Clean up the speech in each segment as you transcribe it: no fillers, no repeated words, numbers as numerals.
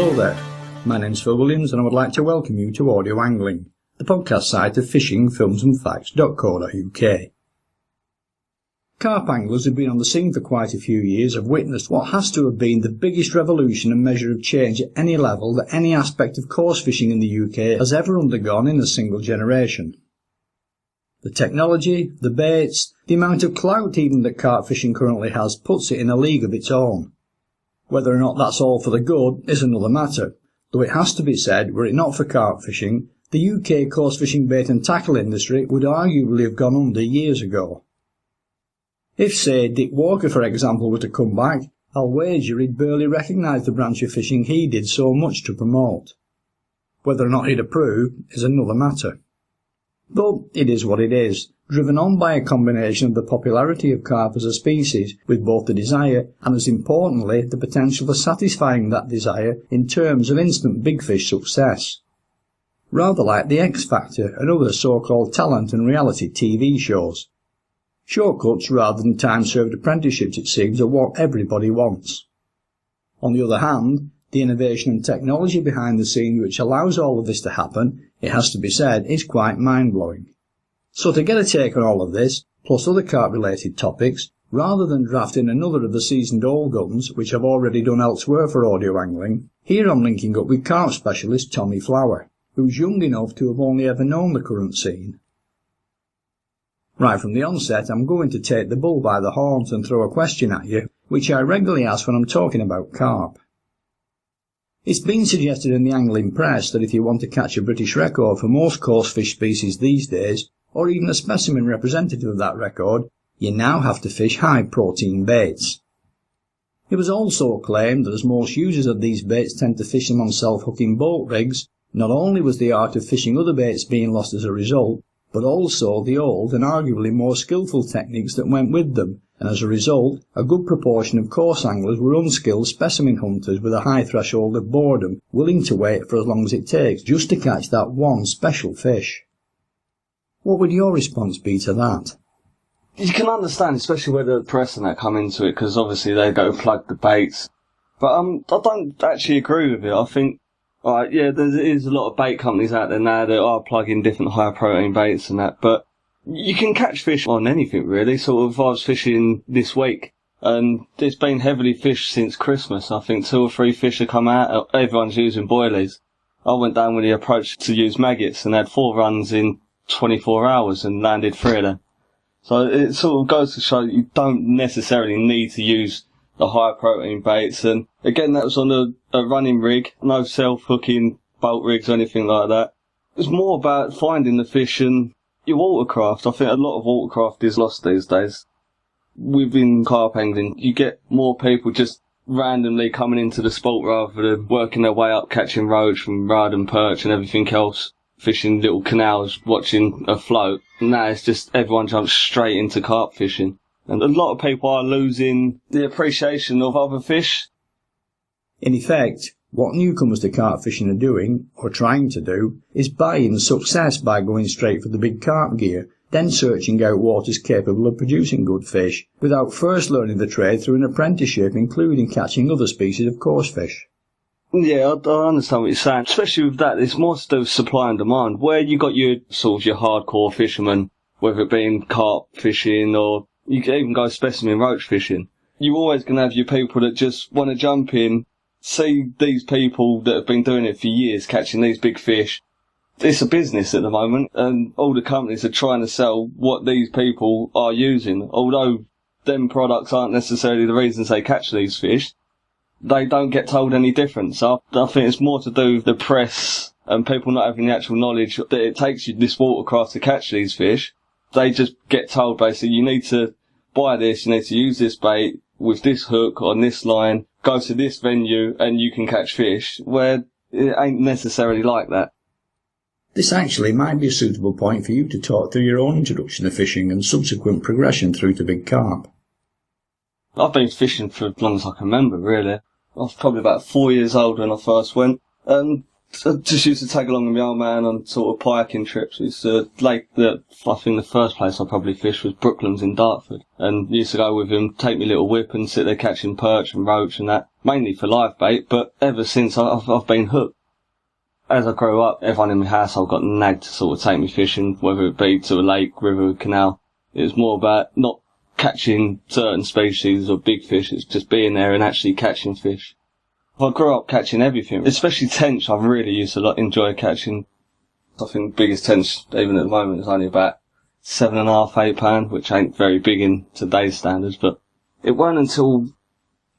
Hello there, my name's Phil Williams and I would like to welcome you to Audio Angling, the podcast site of fishingfilmsandfacts.co.uk. Carp anglers who've been on the scene for quite a few years have witnessed what has to have been the biggest revolution and measure of change at any level that any aspect of coarse fishing in the UK has ever undergone in a single generation. The technology, the baits, the amount of clout even that carp fishing currently has puts it in a league of its own. Whether or not that's all for the good is another matter, though it has to be said, were it not for carp fishing, the UK coarse fishing bait and tackle industry would arguably have gone under years ago. If, say, Dick Walker, for example, were to come back, I'll wager he'd barely recognise the branch of fishing he did so much to promote. Whether or not he'd approve is another matter. But it is what it is, driven on by a combination of the popularity of carp as a species, with both the desire and, as importantly, the potential for satisfying that desire in terms of instant big fish success. Rather like the X Factor and other so-called talent and reality TV shows. Shortcuts rather than time-served apprenticeships, it seems, are what everybody wants. On the other hand, the innovation and technology behind the scenes which allows all of this to happen, it has to be said, is quite mind-blowing. So to get a take on all of this, plus other carp-related topics, rather than drafting another of the seasoned old guns, which I've already done elsewhere for audio angling, here I'm linking up with carp specialist Tommy Flower, who's young enough to have only ever known the current scene. Right from the onset, I'm going to take the bull by the horns and throw a question at you, which I regularly ask when I'm talking about carp. It's been suggested in the angling press that if you want to catch a British record for most coarse fish species these days, or even a specimen representative of that record, you now have to fish high-protein baits. It was also claimed that as most users of these baits tend to fish them on self-hooking boat rigs, not only was the art of fishing other baits being lost as a result, but also the old and arguably more skillful techniques that went with them, and as a result, a good proportion of coarse anglers were unskilled specimen hunters with a high threshold of boredom, willing to wait for as long as it takes just to catch that one special fish. What would your response be to that? You can understand, especially where the press and that come into it, because obviously they go plug the baits. But I don't actually agree with it. I think, there is a lot of bait companies out there now that are plugging different higher protein baits and that, but you can catch fish on anything really. Sort of, I was fishing this week, and it's been heavily fished since Christmas. I think 2 or 3 fish have come out. Everyone's using boilies. I went down with the approach to use maggots and had 4 runs in 24 hours and landed 3 of them. So it sort of goes to show that you don't necessarily need to use the higher protein baits. And again, that was on a running rig, no self-hooking boat rigs or anything like that. It was more about finding the fish and your watercraft. I think a lot of watercraft is lost these days. Within carp angling, you get more people just randomly coming into the sport rather than working their way up, catching roach from rod and perch and everything else, fishing little canals, watching a float. Now it's just everyone jumps straight into carp fishing. And a lot of people are losing the appreciation of other fish. In effect, what newcomers to carp fishing are doing, or trying to do, is buying success by going straight for the big carp gear, then searching out waters capable of producing good fish, without first learning the trade through an apprenticeship, including catching other species of coarse fish. Yeah, I understand what you're saying. Especially with that, it's more to do with supply and demand. Where you got your sort of your hardcore fishermen, whether it be carp fishing or you can even go specimen roach fishing, you're always going to have your people that just want to jump in, see these people that have been doing it for years, catching these big fish. It's a business at the moment, and all the companies are trying to sell what these people are using. Although them products aren't necessarily the reasons they catch these fish, they don't get told any different. So I think it's more to do with the press and people not having the actual knowledge that it takes you this watercraft to catch these fish. They just get told basically, you need to buy this, you need to use this bait with this hook on this line, go to this venue and you can catch fish, where it ain't necessarily like that. This actually might be a suitable point for you to talk through your own introduction to fishing and subsequent progression through to big carp. I've been fishing for as long as I can remember, really. I was probably about 4 years old when I first went, and I just used to tag along with my old man on sort of piking trips. It's a lake that I think the first place I probably fished was Brooklands in Dartford. And used to go with him, take me little whip and sit there catching perch and roach and that, mainly for live bait, but ever since I've been hooked. As I grew up, everyone in my household got nagged to sort of take me fishing, whether it be to a lake, river, canal. It was more about not catching certain species or big fish, it's just being there and actually catching fish. I grew up catching everything, especially tench. I really used to enjoy catching. I think the biggest tench, even at the moment, is only about 7.5, £8, which ain't very big in today's standards, but it weren't until,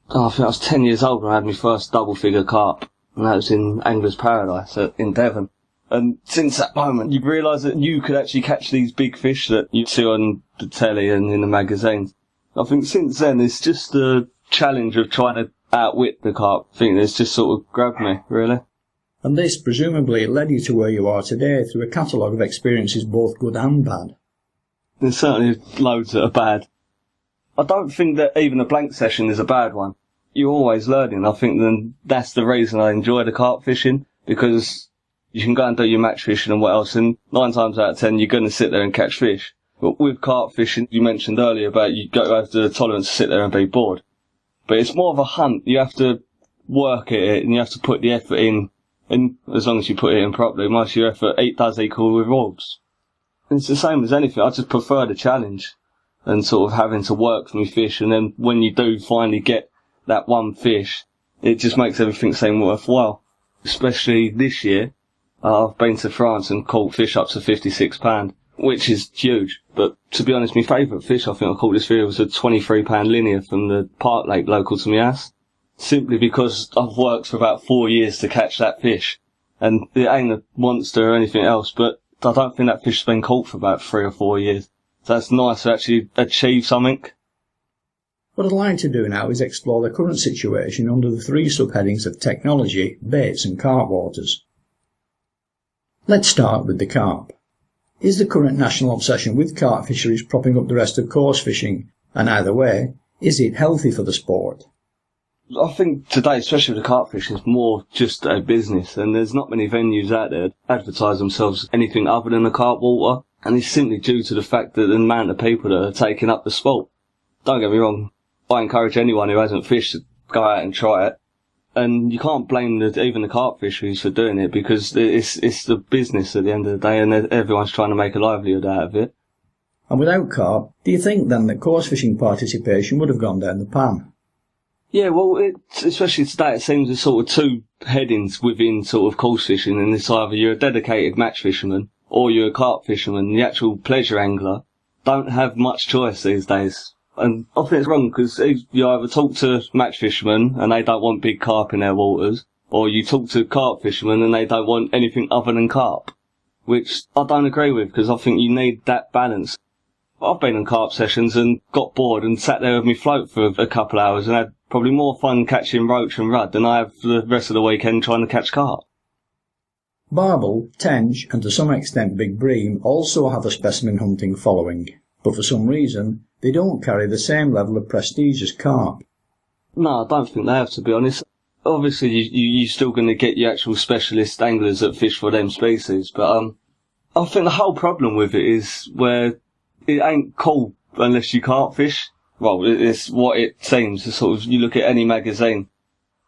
I think I was 10 years old when I had my first double-figure carp, and that was in Angler's Paradise in Devon. And since that moment, you realise that you could actually catch these big fish that you see on the telly and in the magazines. I think since then, it's just the challenge of trying to outwit the carp. I think it's just sort of grabbed me, really. And this presumably led you to where you are today through a catalogue of experiences both good and bad. There's certainly loads that are bad. I don't think that even a blank session is a bad one. You're always learning. I think then that's the reason I enjoy the carp fishing, because you can go and do your match fishing and what else, and 9 times out of 10 you're going to sit there and catch fish. But with carp fishing, you mentioned earlier about you have the tolerance to sit there and be bored. But it's more of a hunt. You have to work at it and you have to put the effort in. And as long as you put it in properly, most of your effort does equal rewards. And it's the same as anything. I just prefer the challenge and sort of having to work for my fish. And then when you do finally get that one fish, it just makes everything seem worthwhile. Especially this year, I've been to France and caught fish up to £56, which is huge. But to be honest, my favourite fish I think I caught this year was a £23 linear from the Park Lake local to my house. Simply because I've worked for about 4 years to catch that fish. And it ain't a monster or anything else, but I don't think that fish has been caught for about 3 or 4 years. So it's nice to actually achieve something. What I'd like to do now is explore the current situation under the 3 subheadings of technology, baits and carp waters. Let's start with the carp. Is the current national obsession with carp fisheries propping up the rest of coarse fishing? And either way, is it healthy for the sport? I think today, especially with the carp fishing, is more just a business, and there's not many venues out there that advertise themselves as anything other than a carp water, and it's simply due to the fact that the amount of people that are taking up the sport. Don't get me wrong, I encourage anyone who hasn't fished to go out and try it, and you can't blame even the carp fisheries for doing it, because it's the business at the end of the day, and everyone's trying to make a livelihood out of it. And without carp, do you think then that coarse fishing participation would have gone down the pan? Yeah, well, especially today, it seems there's sort of 2 headings within sort of coarse fishing, and it's either you're a dedicated match fisherman or you're a carp fisherman. The actual pleasure angler don't have much choice these days. And I think it's wrong, because you either talk to match fishermen and they don't want big carp in their waters, or you talk to carp fishermen and they don't want anything other than carp, which I don't agree with, because I think you need that balance. I've been on carp sessions and got bored and sat there with my float for a couple of hours and had probably more fun catching roach and rudd than I have for the rest of the weekend trying to catch carp. Barbel, tench and to some extent big bream also have a specimen hunting following, but for some reason they don't carry the same level of prestige as carp. No, I don't think they have, to be honest. Obviously you're still going to get your actual specialist anglers that fish for them species, but I think the whole problem with it is where it ain't cool unless you can't fish. Well, it's what it seems. It's sort of, you look at any magazine,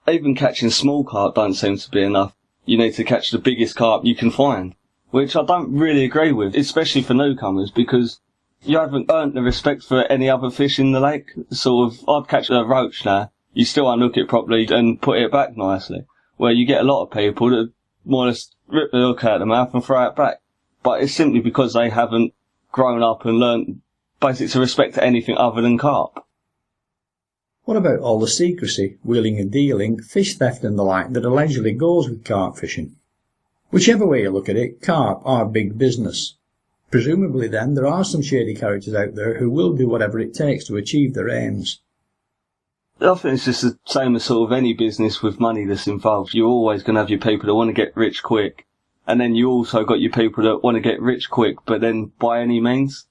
even catching small carp don't seem to be enough. You need to catch the biggest carp you can find, which I don't really agree with, especially for newcomers, because you haven't earned the respect for any other fish in the lake. Sort of, I'd catch a roach now, you still unhook it properly and put it back nicely, where you get a lot of people that more or less rip the hook out of the mouth and throw it back. But it's simply because they haven't grown up and learnt basically to respect anything other than carp. What about all the secrecy, wheeling and dealing, fish theft and the like that allegedly goes with carp fishing? Whichever way you look at it, carp are big business. Presumably then there are some shady characters out there who will do whatever it takes to achieve their aims. I think it's just the same as sort of any business with money that's involved. You're always going to have your people that want to get rich quick, and then you also got your people that want to get rich quick, but then by any means.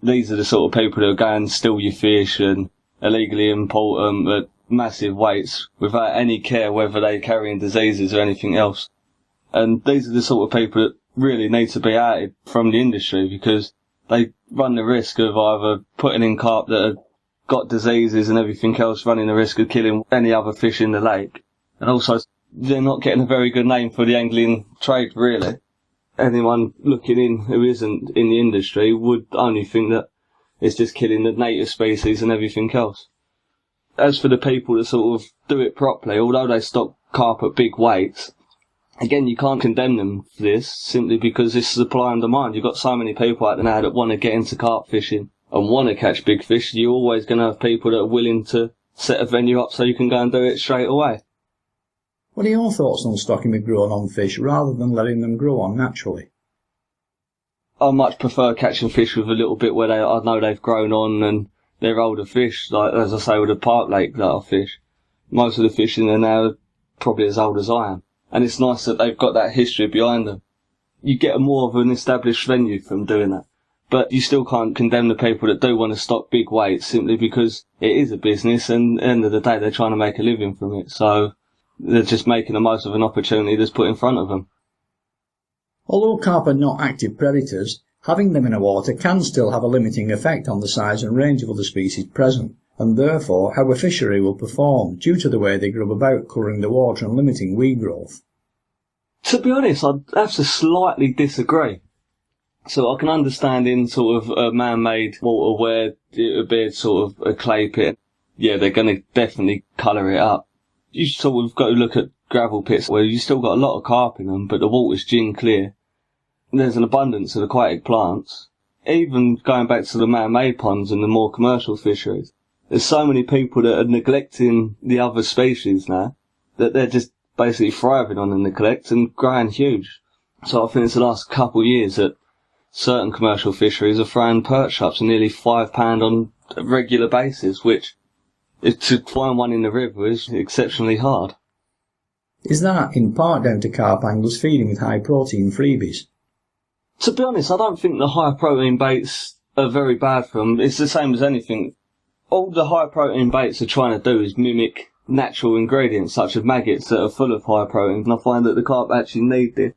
These are the sort of people that go and steal your fish and illegally import them at massive weights without any care whether they're carrying diseases or anything else. And these are the sort of people that really need to be outed from the industry, because they run the risk of either putting in carp that have got diseases and everything else, running the risk of killing any other fish in the lake. And also, they're not getting a very good name for the angling trade, really. Anyone looking in who isn't in the industry would only think that it's just killing the native species and everything else. As for the people that sort of do it properly, although they stock carp at big weights, again, you can't condemn them for this, simply because it's supply and demand. You've got so many people out there now that want to get into carp fishing and want to catch big fish. You're always going to have people that are willing to set a venue up so you can go and do it straight away. What are your thoughts on stocking with grown-on fish rather than letting them grow on naturally? I much prefer catching fish with a little bit where I know they've grown on and they're older fish, like, as I say, with the park lake that I fish. Most of the fish in there now are probably as old as I am. And it's nice that they've got that history behind them. You get more of an established venue from doing that. But you still can't condemn the people that do want to stock big weights, simply because it is a business, and at the end of the day they're trying to make a living from it. So they're just making the most of an opportunity that's put in front of them. Although carp are not active predators, having them in a water can still have a limiting effect on the size and range of other species present, and therefore how a fishery will perform due to the way they grub about colouring the water and limiting weed growth. To be honest, I'd have to slightly disagree. So I can understand in sort of a man-made water where it would be sort of a clay pit. Yeah, they're going to definitely colour it up. You sort of got to look at gravel pits where you still got a lot of carp in them, but the water's gin clear. And there's an abundance of aquatic plants. Even going back to the man-made ponds and the more commercial fisheries, there's so many people that are neglecting the other species now that they're just basically thriving on the neglect and growing huge. So I think it's the last couple of years that certain commercial fisheries are throwing perch ups of nearly £5 on a regular basis, which to find one in the river is exceptionally hard. Is that in part down to carp anglers feeding with high protein freebies? To be honest, I don't think the high protein baits are very bad for them. It's the same as anything. All the high protein baits are trying to do is mimic natural ingredients such as maggots that are full of high protein, and I find that the carp actually need this.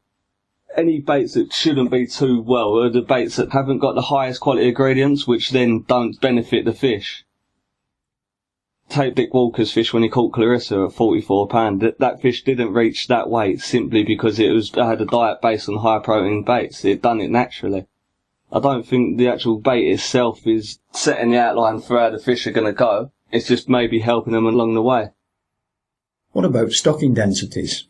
Any baits that shouldn't be too well are the baits that haven't got the highest quality ingredients, which then don't benefit the fish. Take Dick Walker's fish when he caught Clarissa at £44. That fish didn't reach that weight simply because it had a diet based on high protein baits. It done it naturally. I don't think the actual bait itself is setting the outline for how the fish are going to go. It's just maybe helping them along the way. What about stocking densities?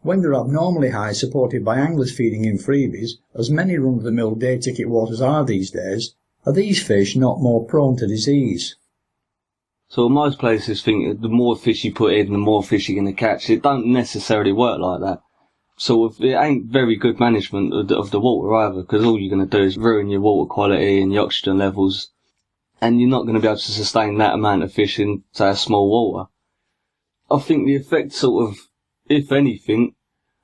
When they're abnormally high, supported by anglers feeding in freebies, as many run-of-the-mill day ticket waters are these days, are these fish not more prone to disease? So most places think the more fish you put in, the more fish you're going to catch. It don't necessarily work like that. So it ain't very good management of the water either, because all you're going to do is ruin your water quality and your oxygen levels, and you're not going to be able to sustain that amount of fish in, say, a small water. I think the effect sort of, if anything,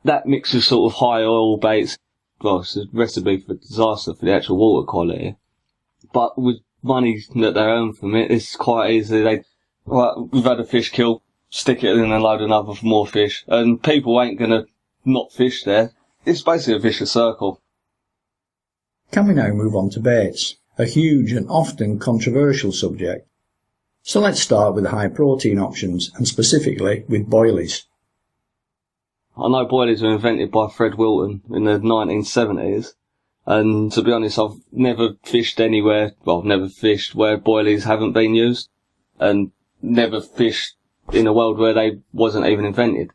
that mix of sort of high oil baits, well, it's a recipe for disaster for the actual water quality. But with money that they earn from it, it's quite easy. We've had a fish kill, stick it in and load another for more fish, and people ain't going to not fish there. It's basically a vicious circle. Can we now move on to baits, a huge and often controversial subject? So let's start with the high protein options, and specifically with boilies. I know boilies were invented by Fred Wilton in the 1970s, and to be honest, I've never fished anywhere, well, I've never fished where boilies haven't been used, and never fished in a world where they wasn't even invented.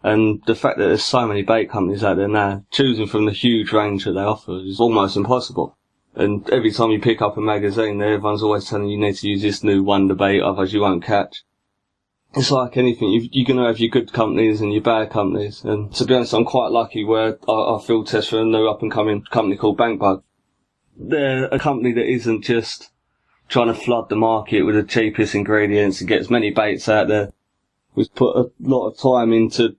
And the fact that there's so many bait companies out there now, choosing from the huge range that they offer is almost impossible. And every time you pick up a magazine, everyone's always telling you need to use this new wonder bait, otherwise you won't catch. It's like anything, you're going to have your good companies and your bad companies. And to be honest, I'm quite lucky where I field test for a new up-and-coming company called Bankbug. They're a company that isn't just trying to flood the market with the cheapest ingredients and get as many baits out there. We've put a lot of time into,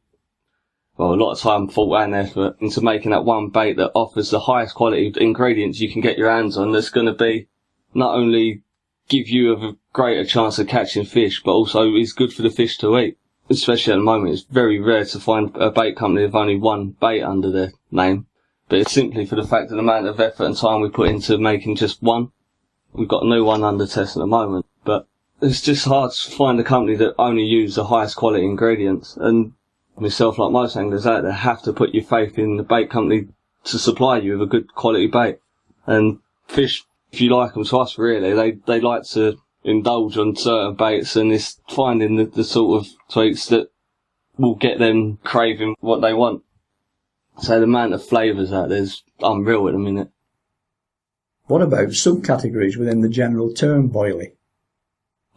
well, a lot of time, thought and effort into making that one bait that offers the highest quality ingredients you can get your hands on, that's going to be not only give you a greater chance of catching fish, but also is good for the fish to eat. especially at the moment, it's very rare to find a bait company with only one bait under their name. But it's simply for the fact of the amount of effort and time we put into making just one. We've got a new one under test at the moment, but it's just hard to find a company that only use the highest quality ingredients. And myself, like most anglers out there, have to put your faith in the bait company to supply you with a good quality bait. And fish, if you like them to us, really, they like to indulge on certain baits, and it's finding the sort of tweaks that will get them craving what they want. So the amount of flavours out there's unreal at the minute. What about subcategories within the general term boilie?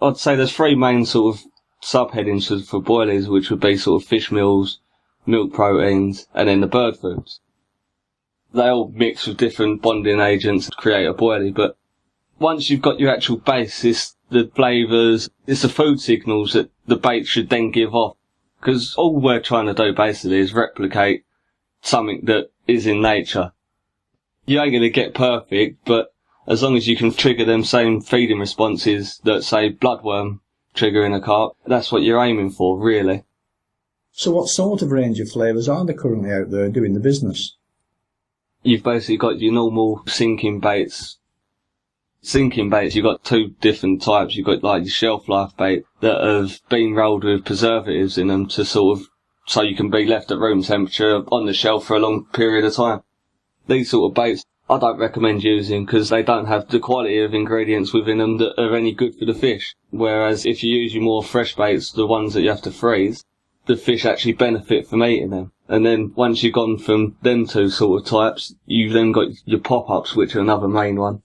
I'd say there's three main sort of subheadings for boilies, which would be sort of fish meals, milk proteins, and then the bird foods. They all mix with different bonding agents to create a boilie, but once you've got your actual base, it's the flavours, it's the food signals that the bait should then give off. Because all we're trying to do basically is replicate something that is in nature. You ain't going to get perfect, but as long as you can trigger them same feeding responses that, say, bloodworm trigger in a carp, that's what you're aiming for, really. So what sort of range of flavours are there currently out there doing the business? You've basically got your normal sinking baits. Sinking baits, you've got two different types. You've got like your shelf life bait that have been rolled with preservatives in them to sort of, so you can be left at room temperature on the shelf for a long period of time. These sort of baits I don't recommend using because they don't have the quality of ingredients within them that are any good for the fish. Whereas if you use your more fresh baits, the ones that you have to freeze, the fish actually benefit from eating them. And then once you've gone from them two sort of types, you've then got your pop-ups, which are another main one.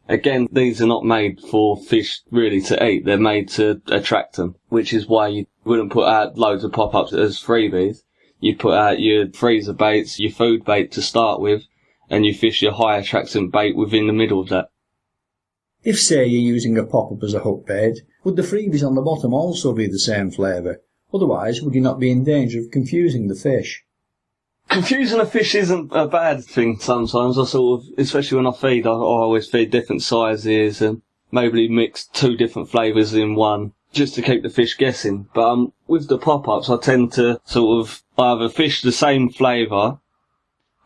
Again, these are not made for fish really to eat. They're made to attract them, which is why you wouldn't put out loads of pop-ups as freebies. You put out your freezer baits, your food bait to start with, and you fish your high attractant bait within the middle of that. If, say, you're using a pop-up as a hook bait, would the freebies on the bottom also be the same flavour? Otherwise, would you not be in danger of confusing the fish? Confusing a fish isn't a bad thing sometimes. I sort of, especially when I feed, I always feed different sizes and maybe mix two different flavours in one, just to keep the fish guessing. But with the pop-ups, I tend to sort of either fish the same flavour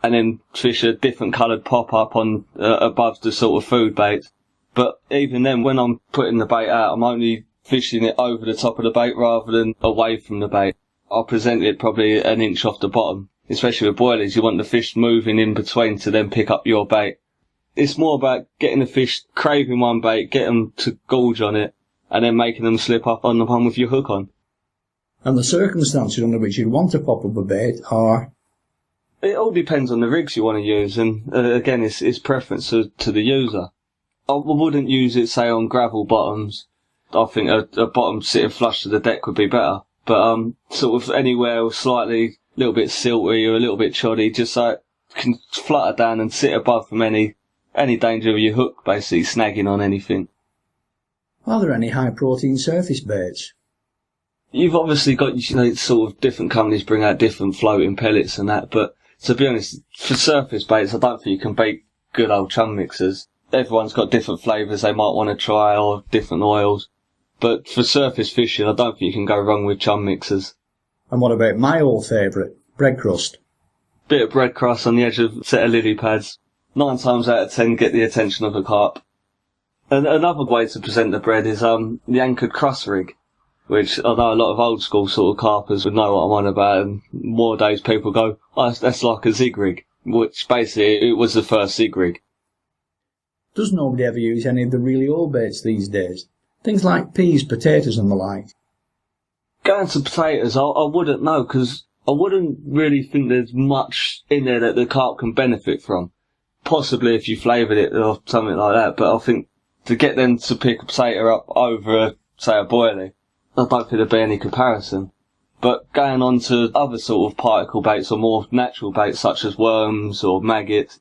and then fish a different coloured pop-up on above the sort of food bait. But even then, when I'm putting the bait out, I'm only fishing it over the top of the bait rather than away from the bait. I'll present it probably an inch off the bottom. Especially with boilies, you want the fish moving in between to then pick up your bait. It's more about getting the fish craving one bait, get them to gorge on it, and then making them slip up on the one with your hook on. And the circumstances under which you'd want to pop up a bait are? It all depends on the rigs you want to use, and again, it's preference to the user. I wouldn't use it, say, on gravel bottoms. I think a bottom sitting flush to the deck would be better. But sort of anywhere slightly a little bit silty or a little bit choddy, just so it can flutter down and sit above from any danger of your hook basically snagging on anything. Are there any high protein surface baits? You've obviously got, sort of different companies bring out different floating pellets and that, but to be honest, for surface baits, I don't think you can beat good old chum mixers. Everyone's got different flavours they might want to try or different oils. But for surface fishing, I don't think you can go wrong with chum mixers. And what about my old favourite, bread crust? Bit of bread crust on the edge of a set of lily pads. 9 times out of 10 get the attention of a carp. And another way to present the bread is the anchored crust rig, which I know a lot of old school sort of carpers would know what I'm on about, and more days people go, oh, that's like a zig rig, which basically it was the first zig rig. Does nobody ever use any of the really old baits these days? Things like peas, potatoes and the like. Going to potatoes, I wouldn't know, because I wouldn't really think there's much in there that the carp can benefit from. Possibly if you flavoured it or something like that, but I think to get them to pick a potato up over, say, a boilie, I don't think there'd be any comparison. But going on to other sort of particle baits or more natural baits such as worms or maggots,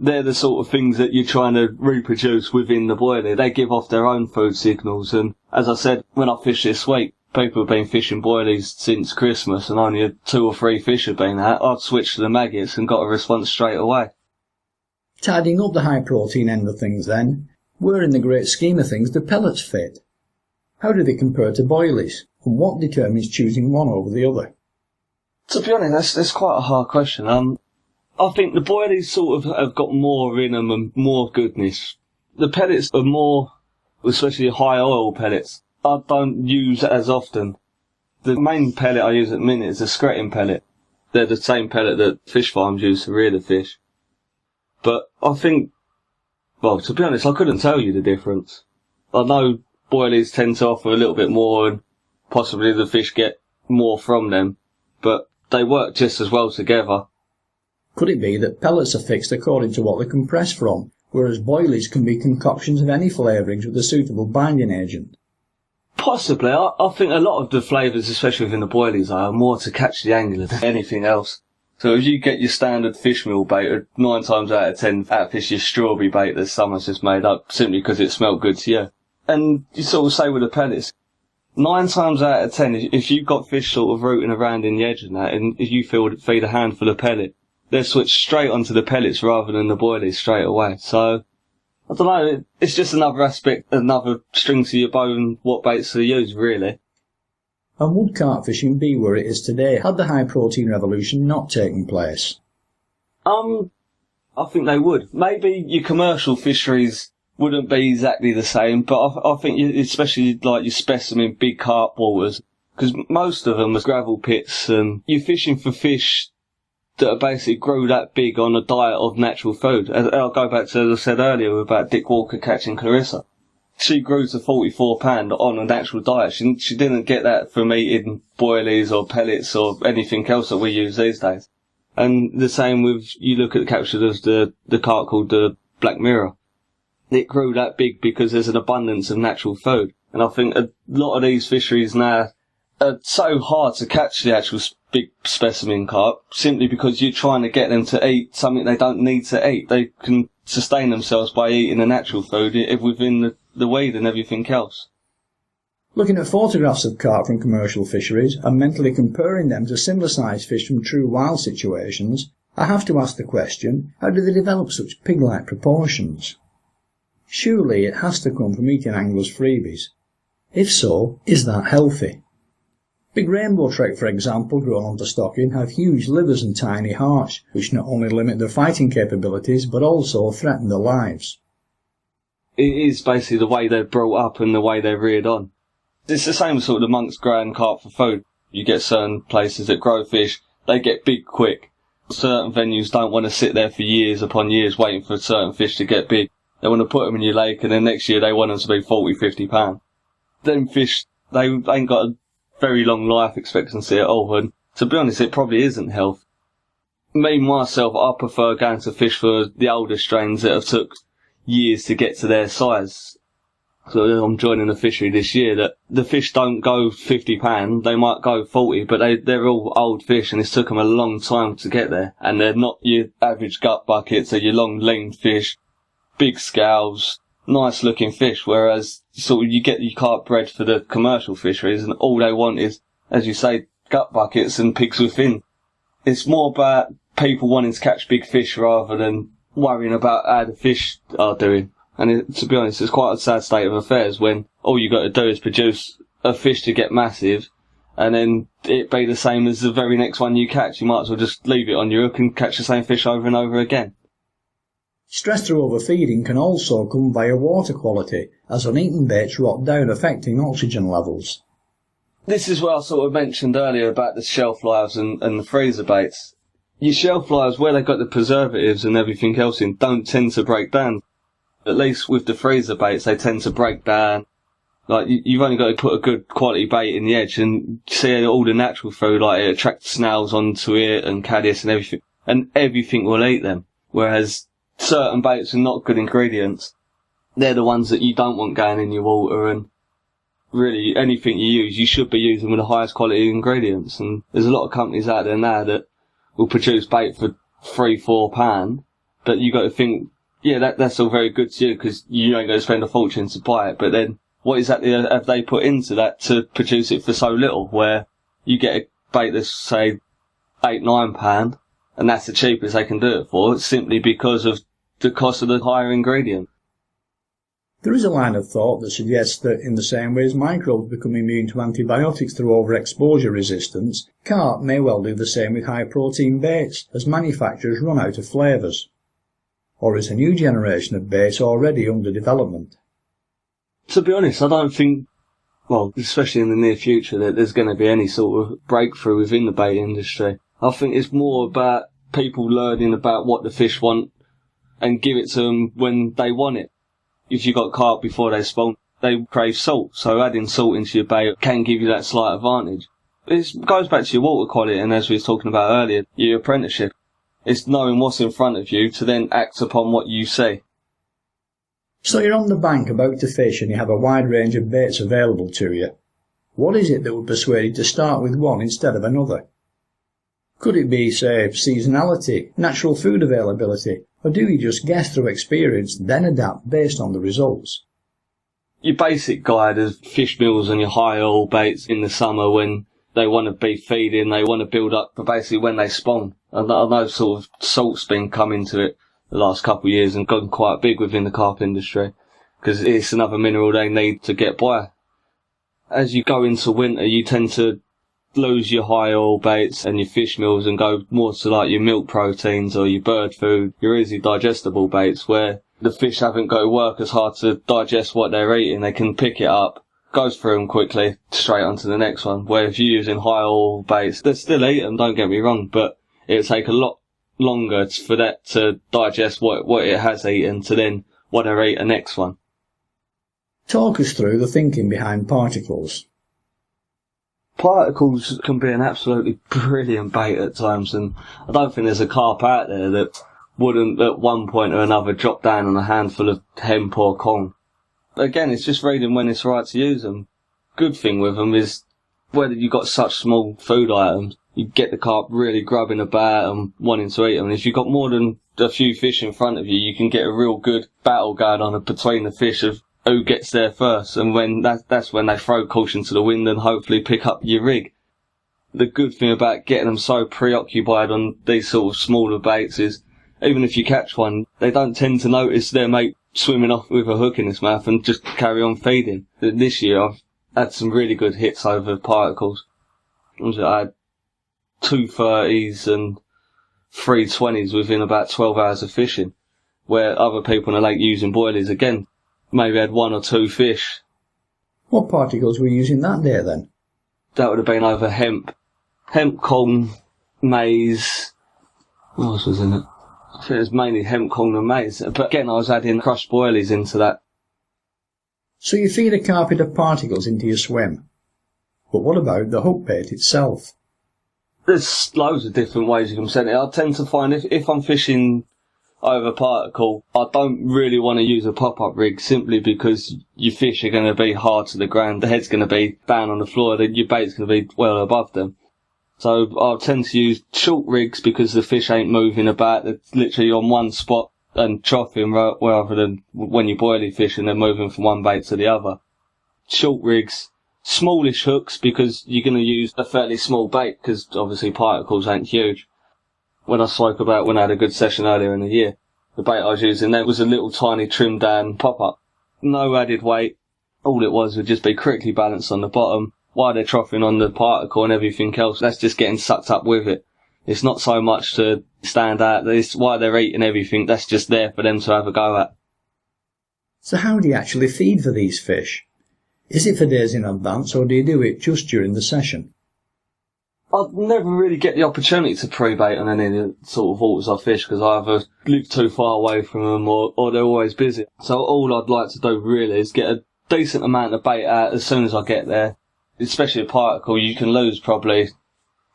they're the sort of things that you're trying to reproduce within the boilie. They give off their own food signals, and as I said, when I fished this week, people have been fishing boilies since Christmas and only 2 or 3 fish have been out. I'd switched to the maggots and got a response straight away. Tidying up the high protein end of things then, where in the great scheme of things do pellets fit? How do they compare to boilies? and what determines choosing one over the other? To be honest, that's quite a hard question. I think the boilies sort of have got more in them and more goodness. The pellets are more, especially high oil pellets, I don't use as often. The main pellet I use at the minute is a skretting pellet. They're the same pellet that fish farms use to rear the fish. But I think, well, to be honest, I couldn't tell you the difference. I know boilies tend to offer a little bit more and possibly the fish get more from them, but they work just as well together. Could it be that pellets are fixed according to what they're compressed from, whereas boilies can be concoctions of any flavourings with a suitable binding agent? Possibly. I think a lot of the flavours, especially within the boilies, are more to catch the angler than anything else. So if you get your standard fish meal bait, 9 times out of 10 outfish your strawberry bait that someone's just made up simply because it smelled good to you. And you sort of say with the pellets, 9 times out of 10, if you've got fish sort of rooting around in the edge and that, and if you feed a handful of pellet, they'll switch straight onto the pellets rather than the boilies straight away. So, I don't know, it's just another aspect, another string to your bow and what baits to use, really. And would carp fishing be where it is today had the high protein revolution not taken place? I think they would. Maybe your commercial fisheries wouldn't be exactly the same, but I think especially like your specimen big carp waters, because most of them are gravel pits and you're fishing for fish that are basically grow that big on a diet of natural food. I'll go back to, as I said earlier, about Dick Walker catching Clarissa. She grew to 44 pound on a natural diet. She didn't get that from eating boilies or pellets or anything else that we use these days. And the same with, you look at the capture of the carp called the Black Mirror. It grew that big because there's an abundance of natural food. And I think a lot of these fisheries now are so hard to catch the actual big specimen carp simply because you're trying to get them to eat something they don't need to eat. They can sustain themselves by eating the natural food within the weed and everything else. Looking at photographs of carp from commercial fisheries and mentally comparing them to similar sized fish from true wild situations, I have to ask the question, how do they develop such pig-like proportions? Surely it has to come from eating anglers' freebies. If so, is that healthy? Big rainbow trout, for example, grown onto stocking, have huge livers and tiny hearts, which not only limit their fighting capabilities, but also threaten their lives. It is basically the way they're brought up and the way they're reared on. It's the same sort of the monks growing carp for food. You get certain places that grow fish, they get big quick. Certain venues don't want to sit there for years upon years waiting for certain fish to get big. They want to put them in your lake and then next year they want them to be 40, 50 pound. Them fish, they ain't got a very long life expectancy at all, and to be honest, it probably isn't health. Me, myself, I prefer going to fish for the older strains that have took years to get to their size. So I'm joining a fishery this year that the fish don't go 50 pound, they might go 40, but they're all old fish and it's took them a long time to get there. And they're not your average gut buckets, they're your long lean fish, big scales, nice looking fish, whereas sort of you get your carp bred for the commercial fisheries and all they want is, as you say, gut buckets and pigs within. It's more about people wanting to catch big fish rather than worrying about how the fish are doing. And to be honest, it's quite a sad state of affairs when all you got to do is produce a fish to get massive and then it be the same as the very next one you catch. You might as well just leave it on your hook and catch the same fish over and over again. Stress through overfeeding can also come via water quality, as uneaten baits rot down, affecting oxygen levels. This is what I sort of mentioned earlier about the shelf lives and the freezer baits. Your shelf lives, where they've got the preservatives and everything else in, don't tend to break down. At least with the freezer baits, they tend to break down. Like, you've only got to put a good quality bait in the edge and see all the natural food, like it attracts snails onto it and caddis and everything will eat them. Whereas certain baits are not good ingredients. They're the ones that you don't want going in your water, and really anything you use, you should be using with the highest quality ingredients. And there's a lot of companies out there now that will produce bait for £3-4, but you got to think, yeah, that's all very good to you because you ain't going to spend a fortune to buy it. But then, what exactly have they put into that to produce it for so little? Where you get a bait that's say £8-9, and that's the cheapest they can do it for, simply because of the cost of the higher ingredient. There is a line of thought that suggests that in the same way as microbes become immune to antibiotics through overexposure resistance, carp may well do the same with high-protein baits as manufacturers run out of flavours. Or is a new generation of baits already under development? To be honest, I don't think, well, especially in the near future, that there's going to be any sort of breakthrough within the bait industry. I think it's more about people learning about what the fish want and give it to them when they want it. If you got carp before they spawn, they crave salt, so adding salt into your bait can give you that slight advantage. It goes back to your water quality, and as we were talking about earlier, your apprenticeship. It's knowing what's in front of you to then act upon what you see. So you're on the bank about to fish and you have a wide range of baits available to you. What is it that would persuade you to start with one instead of another? Could it be, say, seasonality, natural food availability, or do you just guess through experience, then adapt based on the results? Your basic guide is fish meals and your high oil baits in the summer when they want to be feeding, they want to build up for basically when they spawn. I know sort of salt's been come into it the last couple of years and gone quite big within the carp industry because it's another mineral they need to get by. As you go into winter, you tend to lose your high oil baits and your fish meals and go more to like your milk proteins or your bird food, your easy digestible baits where the fish haven't got to work as hard to digest what they're eating. They can pick it up, goes through them quickly, straight onto the next one. Where if you're using high oil baits, they still eat them, don't get me wrong, but it'll take a lot longer for that to digest what it has eaten to then want to eat the next one. Talk us through the thinking behind particles. Particles can be an absolutely brilliant bait at times, and I don't think there's a carp out there that wouldn't at one point or another drop down on a handful of hemp or corn. Again, it's just reading when it's right to use them. Good thing with them is whether you've got such small food items, you get the carp really grubbing about and wanting to eat them. And if you've got more than a few fish in front of you, you can get a real good battle going on between the fish of who gets there first, and when that's when they throw caution to the wind and hopefully pick up your rig. The good thing about getting them so preoccupied on these sort of smaller baits is, even if you catch one, they don't tend to notice their mate swimming off with a hook in his mouth and just carry on feeding. This year I've had some really good hits over particles. I had 2 30s and 3 20s within about 12 hours of fishing, where other people in the lake using boilies again maybe had 1 or 2 fish. What particles were you using that day then? That would have been over hemp, corn, maize. What else was in it? I think it was mainly hemp, corn and maize. But again, I was adding crushed boilies into that. So you feed a carpet of particles into your swim. But what about the hook bait itself? There's loads of different ways you can send it. I tend to find if I'm fishing over particle, I don't really want to use a pop-up rig simply because your fish are going to be hard to the ground. The head's going to be down on the floor, then your bait's going to be well above them. So I tend to use short rigs because the fish ain't moving about. They're literally on one spot and troughing rather than when you're boilie fishing, they're moving from one bait to the other. Short rigs, smallish hooks because you're going to use a fairly small bait because obviously particles ain't huge. When I spoke about when I had a good session earlier in the year, the bait I was using there was a little tiny trimmed down pop-up. No added weight. All it was would just be correctly balanced on the bottom while they're troughing on the particle and everything else. That's just getting sucked up with it. It's not so much to stand out. It's while they're eating everything, that's just there for them to have a go at. So how do you actually feed for these fish? Is it for days in advance or do you do it just during the session? I never really get the opportunity to pre-bait on any of the sort of waters I fish because I either live too far away from them or they're always busy. So all I'd like to do really is get a decent amount of bait out as soon as I get there. Especially a particle, you can lose probably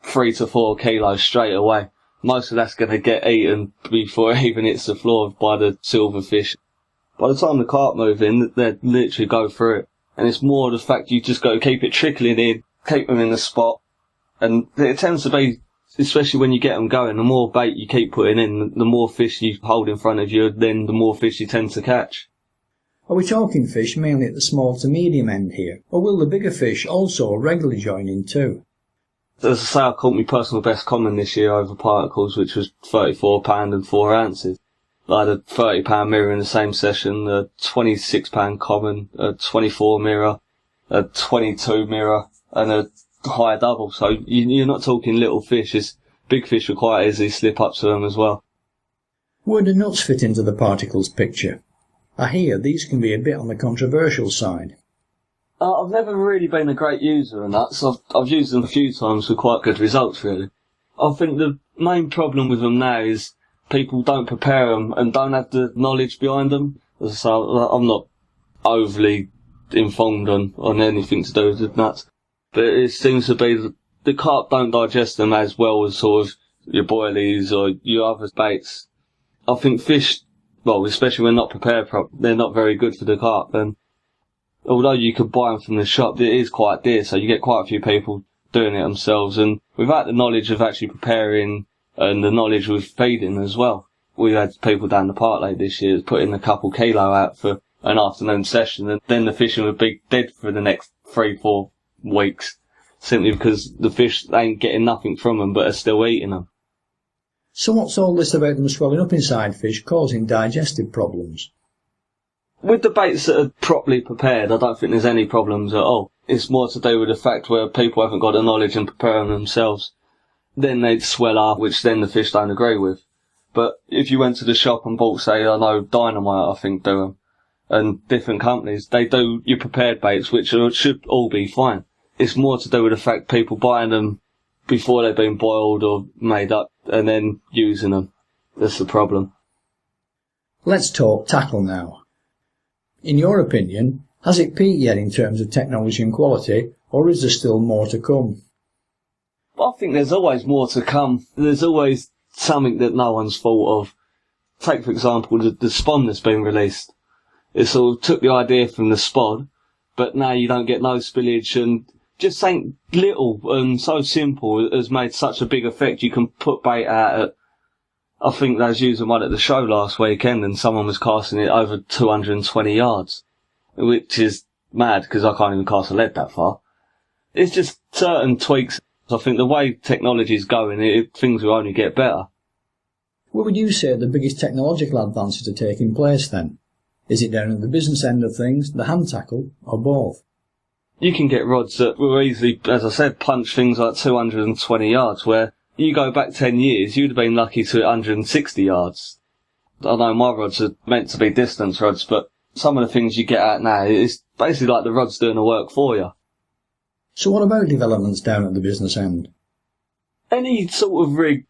3 to 4 kilos straight away. Most of that's going to get eaten before it even hits the floor by the silverfish. By the time the carp move in, they literally go through it. And it's more the fact you just got to keep it trickling in, keep them in the spot. And it tends to be, especially when you get them going, the more bait you keep putting in, the more fish you hold in front of you, then the more fish you tend to catch. Are we talking fish mainly at the small to medium end here, or will the bigger fish also regularly join in too? As I say, I caught my personal best common this year over particles, which was £34 and 4 ounces. I had a £30 mirror in the same session, a £26 common, a 24 mirror, a 22 mirror, and a high double. So you're not talking little fish. It's big fish will quite easily slip up to them as well. Where do nuts fit into the particles picture? I hear these can be a bit on the controversial side. I've never really been a great user of nuts. I've used them a few times with quite good results, really. I think the main problem with them now is people don't prepare them and don't have the knowledge behind them. So I'm not overly informed on anything to do with the nuts. But it seems to be that the carp don't digest them as well as sort of your boilies or your other baits. I think fish, well, especially when not prepared properly, they're not very good for the carp. And although you could buy them from the shop, it is quite dear, so you get quite a few people doing it themselves. And without the knowledge of actually preparing and the knowledge with feeding as well, we had people down the park lake this year putting a couple kilo out for an afternoon session, and then the fishing would be dead for the next 3-4 weeks, simply because the fish ain't getting nothing from them but are still eating them. So what's all this about them swelling up inside fish causing digestive problems? With the baits that are properly prepared, I don't think there's any problems at all. It's more to do with the fact where people haven't got the knowledge and prepare them themselves. Then they'd swell up, which then the fish don't agree with. But if you went to the shop and bought, say, I know Dynamite, I think, do them, and different companies, they do your prepared baits, which should all be fine. It's more to do with the fact people buying them before they've been boiled or made up and then using them. That's the problem. Let's talk tackle now. In your opinion, has it peaked yet in terms of technology and quality, or is there still more to come? I think there's always more to come. There's always something that no one's thought of. Take, for example, the spawn that's been released. It sort of took the idea from the spawn, but now you don't get no spillage, and just something little and so simple has made such a big effect. You can put bait out at, I think they was using one at the show last weekend and someone was casting it over 220 yards, which is mad because I can't even cast a lead that far. It's just certain tweaks. I think the way technology's going, things will only get better. Where would you say the biggest technological advances are taking place then? Is it down at the business end of things, the hand tackle, or both? You can get rods that will easily, as I said, punch things like 220 yards, where you go back 10 years, you'd have been lucky to hit 160 yards. I know my rods are meant to be distance rods, but some of the things you get at now, it's basically like the rod's doing the work for you. So what about developments down at the business end? Any sort of rig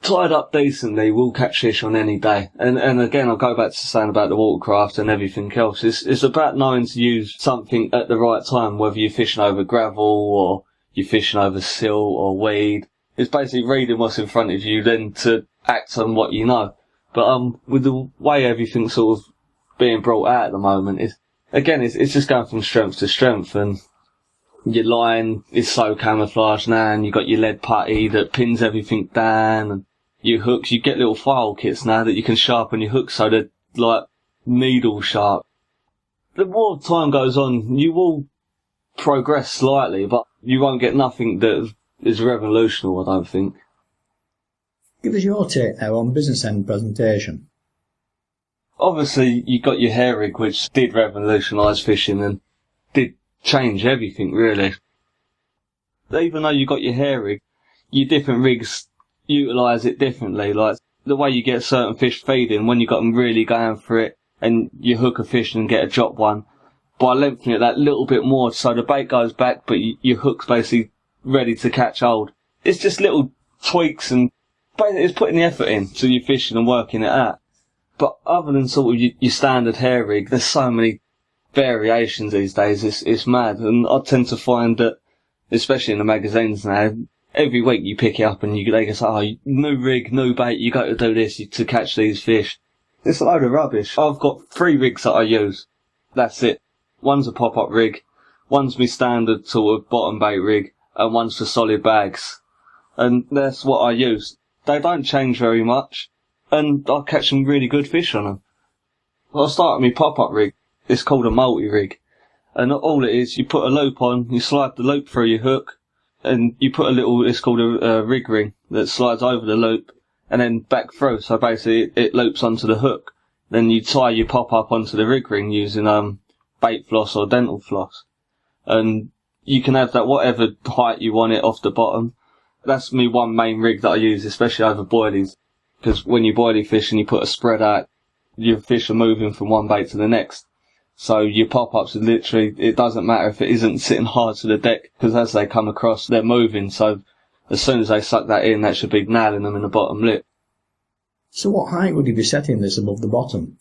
tied up decently will catch fish on any day. And again, I'll go back to saying about the watercraft and everything else. It's about knowing to use something at the right time, whether you're fishing over gravel or you're fishing over silt or weed. It's basically reading what's in front of you, then to act on what you know. But with the way everything's sort of being brought out at the moment, it's just going from strength to strength, and your line is so camouflaged now, and you've got your lead putty that pins everything down, and your hooks, you get little file kits now that you can sharpen your hooks so they're like needle sharp. The more time goes on, you will progress slightly, but you won't get nothing that is revolutionary, I don't think. Give us your take now on business end presentation. Obviously, you got your hair rig, which did revolutionise fishing and did change everything, really. Even though you got your hair rig, your different rigs utilise it differently. Like, the way you get certain fish feeding, when you got them really going for it, and you hook a fish and get a drop one, by lengthening it that little bit more, so the bait goes back, but your hook's basically ready to catch hold. It's just little tweaks, and basically it's putting the effort in to your fishing and working it out. But other than sort of your standard hair rig, there's so many variations these days, it's mad. And I tend to find that, especially in the magazines now, every week you pick it up and they go, oh, new rig, new bait, you got to do this to catch these fish. It's a load of rubbish. I've got 3 rigs that I use. That's it. One's a pop-up rig, one's my standard sort of bottom bait rig, and one's for solid bags. And that's what I use. They don't change very much, and I catch some really good fish on them. I'll start with my pop-up rig. It's called a multi-rig. And all it is, you put a loop on, you slide the loop through your hook, and you put a little, it's called a rig ring, that slides over the loop, and then back through. So basically it loops onto the hook. Then you tie your pop-up onto the rig ring using bait floss or dental floss. And you can have that whatever height you want it off the bottom. That's me one main rig that I use, especially over boilies. Because when you boilie fish and you put a spread out, your fish are moving from one bait to the next. So your pop-ups are literally, it doesn't matter if it isn't sitting hard to the deck, because as they come across, they're moving. So as soon as they suck that in, that should be nailing them in the bottom lip. So what height would you be setting this above the bottom?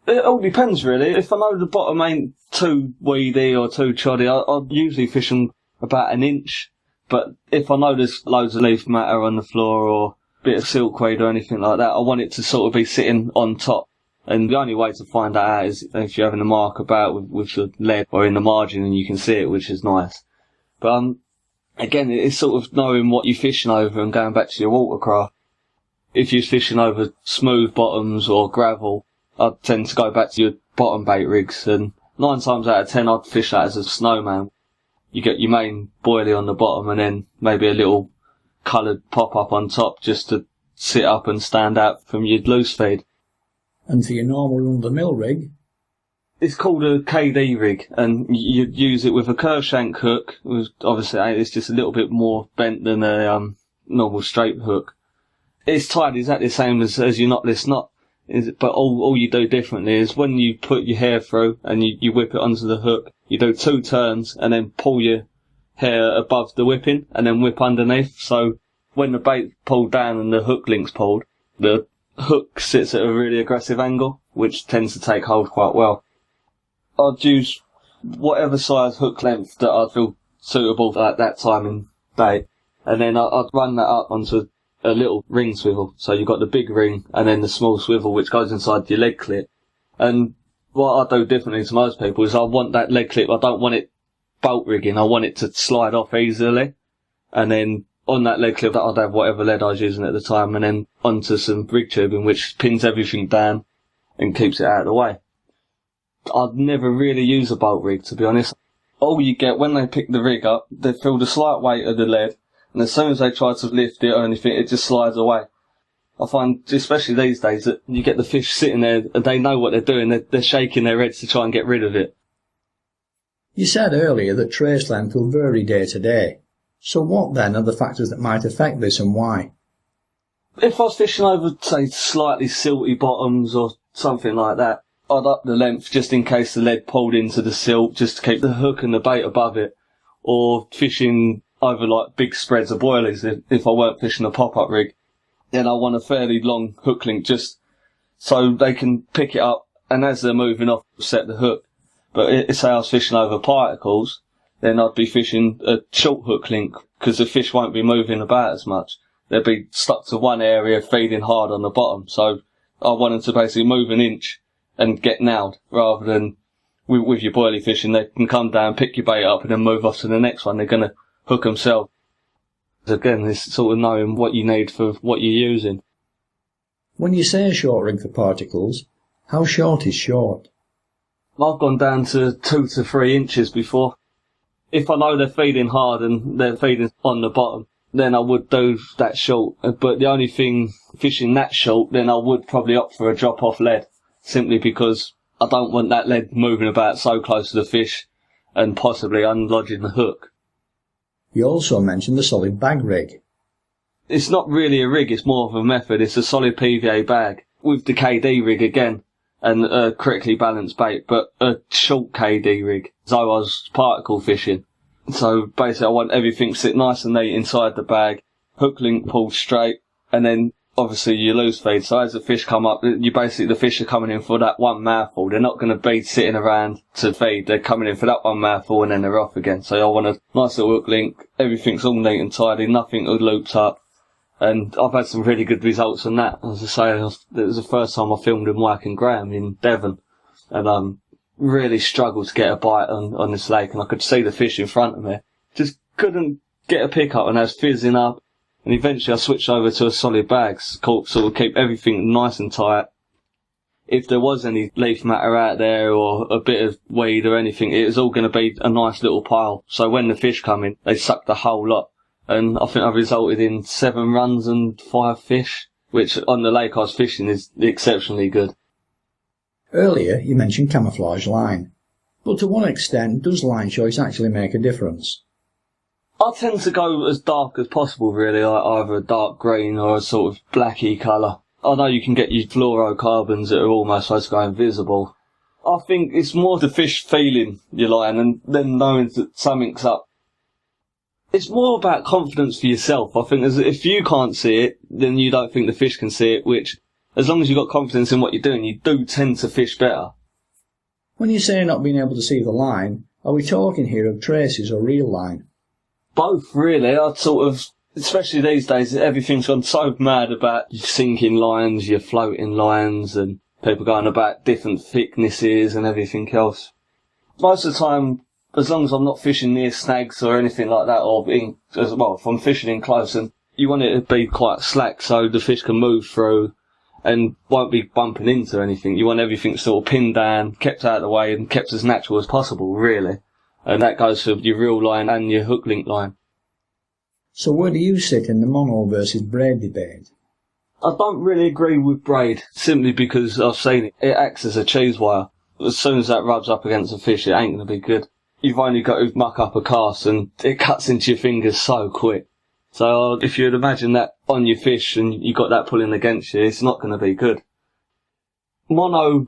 It all depends really. If I know the bottom ain't too weedy or too choddy, I'll usually fish them about an inch. But if I know there's loads of leaf matter on the floor or a bit of silkweed or anything like that, I want it to sort of be sitting on top. And the only way to find that out is if you're having a mark about with the lead or in the margin and you can see it, which is nice. But again, it's sort of knowing what you're fishing over and going back to your watercraft. If you're fishing over smooth bottoms or gravel, I'd tend to go back to your bottom bait rigs, and 9 times out of 10 I'd fish that as a snowman. You get your main boilie on the bottom and then maybe a little coloured pop-up on top just to sit up and stand out from your loose feed. And for your normal run-of-the-mill rig? It's called a KD rig, and you'd use it with a curved shank hook. Obviously it's just a little bit more bent than a normal straight hook. It's tied exactly the same as your knotless knot, but all you do differently is when you put your hair through and you whip it onto the hook, you do 2 turns and then pull your hair above the whipping and then whip underneath. So when the bait's pulled down and the hook link's pulled, the hook sits at a really aggressive angle, which tends to take hold quite well. I'd use whatever size hook length that I'd feel suitable at that time and day, and then I'd run that up onto a little ring swivel. So you've got the big ring and then the small swivel which goes inside your leg clip. And what I do differently to most people is I want that leg clip, I don't want it bolt rigging, I want it to slide off easily. And then on that leg clip I'd have whatever lead I was using at the time, and then onto some rig tubing which pins everything down and keeps it out of the way. I'd never really use a bolt rig, to be honest. All you get when they pick the rig up, they feel the slight weight of the lead, and as soon as they try to lift it or anything, it just slides away. I find, especially these days, that you get the fish sitting there and they know what they're doing. They're shaking their heads to try and get rid of it. You said earlier that trace length will vary day to day. So what then are the factors that might affect this and why? If I was fishing over, say, slightly silty bottoms or something like that, I'd up the length just in case the lead pulled into the silt, just to keep the hook and the bait above it. Or fishing over like big spreads of boilies, if I weren't fishing a pop-up rig, then I want a fairly long hook link just so they can pick it up and as they're moving off, set the hook. But if say I was fishing over particles, then I'd be fishing a short hook link because the fish won't be moving about as much. They'll be stuck to one area feeding hard on the bottom. So I want them to basically move an inch and get nailed rather than with your boilie fishing. They can come down, pick your bait up and then move off to the next one. They're going to hook themselves. Again, it's sort of knowing what you need for what you're using. When you say a short rig for particles, how short is short? I've gone down to 2 to 3 inches before. If I know they're feeding hard and they're feeding on the bottom, then I would do that short. But the only thing, fishing that short, then I would probably opt for a drop-off lead, simply because I don't want that lead moving about so close to the fish and possibly unlodging the hook. You also mentioned the solid bag rig. It's not really a rig, it's more of a method. It's a solid PVA bag with the KD rig again and a correctly balanced bait, but a short KD rig. So I was particle fishing. So basically I want everything sit nice and neat inside the bag, hook link pulled straight, and then obviously you loose feed. So as the fish come up, the fish are coming in for that one mouthful. They're not going to be sitting around to feed. They're coming in for that one mouthful and then they're off again. So I want a nice little hook link. Everything's all neat and tidy. Nothing loops up. And I've had some really good results on that. As I say, it was the first time I filmed in Wyke and Graham in Devon. And really struggled to get a bite on this lake. And I could see the fish in front of me. Just couldn't get a pickup and I was fizzing up. And eventually I switched over to a solid bag, sort of keep everything nice and tight. If there was any leaf matter out there or a bit of weed or anything, it was all going to be a nice little pile. So when the fish come in, they suck the whole lot. and I think I resulted in 7 runs and 5 fish, which on the lake I was fishing is exceptionally good. Earlier you mentioned camouflage line, but to what extent does line choice actually make a difference? I tend to go as dark as possible, really, like either a dark green or a sort of blacky colour. I know you can get your fluorocarbons that are almost supposed to go invisible. I think it's more the fish feeling your line and then knowing that something's up. It's more about confidence for yourself. I think if you can't see it, then you don't think the fish can see it, which, as long as you've got confidence in what you're doing, you do tend to fish better. When you say not being able to see the line, are we talking here of traces or real line? Both, really. I'd sort of, especially these days, everything's gone so mad about your sinking lines, your floating lines, and people going about different thicknesses and everything else. Most of the time, as long as I'm not fishing near snags or anything like that, or if I'm fishing in close, and you want it to be quite slack so the fish can move through and won't be bumping into anything. You want everything sort of pinned down, kept out of the way, and kept as natural as possible, really. And that goes for your reel line and your hook link line. So where do you sit in the mono versus braid debate? I don't really agree with braid, simply because I've seen it. It acts as a cheese wire. As soon as that rubs up against a fish, it ain't going to be good. You've only got to muck up a cast and it cuts into your fingers so quick. So if you'd imagine that on your fish and you got that pulling against you, it's not going to be good. Mono,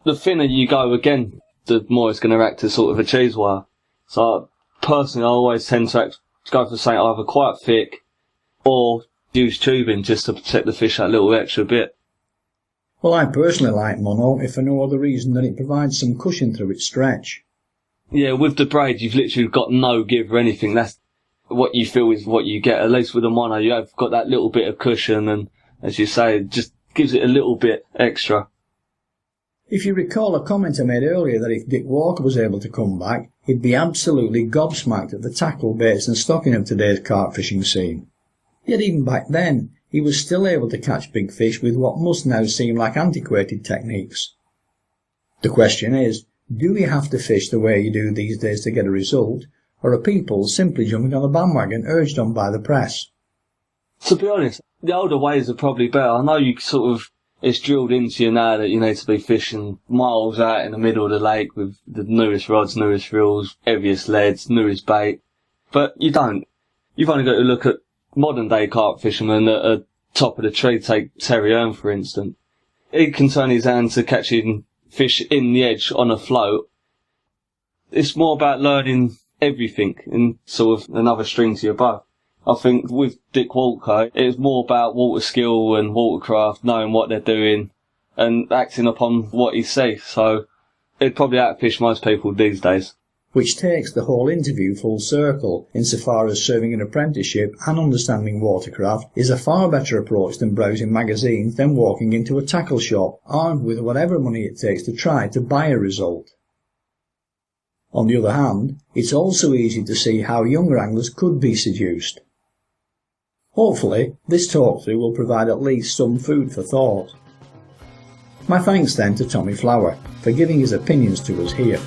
the thinner you go again, the more it's going to act as sort of a cheese wire. So personally, I always tend to go for something either quite thick or use tubing just to protect the fish that little extra bit. Well, I personally like mono if for no other reason than it provides some cushion through its stretch. Yeah, with the braid, you've literally got no give or anything. That's what you feel is what you get. At least with the mono, you have got that little bit of cushion, and as you say, it just gives it a little bit extra. If you recall a comment I made earlier that if Dick Walker was able to come back, he'd be absolutely gobsmacked at the tackle, baits and stocking of today's carp fishing scene. Yet even back then, he was still able to catch big fish with what must now seem like antiquated techniques. The question is, do you have to fish the way you do these days to get a result, or are people simply jumping on the bandwagon urged on by the press? To be honest, the older ways are probably better. I know you sort of, it's drilled into you now that you need to be fishing miles out in the middle of the lake with the newest rods, newest reels, heaviest leads, newest bait. But you don't. You've only got to look at modern day carp fishermen that are top of the tree. Take Terry Earn, for instance. He can turn his hand to catching fish in the edge on a float. It's more about learning everything and sort of another string to your bow. I think with Dick Walker, it's more about water skill and watercraft, knowing what they're doing and acting upon what he sees. So it'd probably outfish most people these days. Which takes the whole interview full circle, insofar as serving an apprenticeship and understanding watercraft is a far better approach than browsing magazines than walking into a tackle shop, armed with whatever money it takes to try to buy a result. On the other hand, it's also easy to see how younger anglers could be seduced. Hopefully, this talk-through will provide at least some food for thought. My thanks then to Tommy Flower for giving his opinions to us here.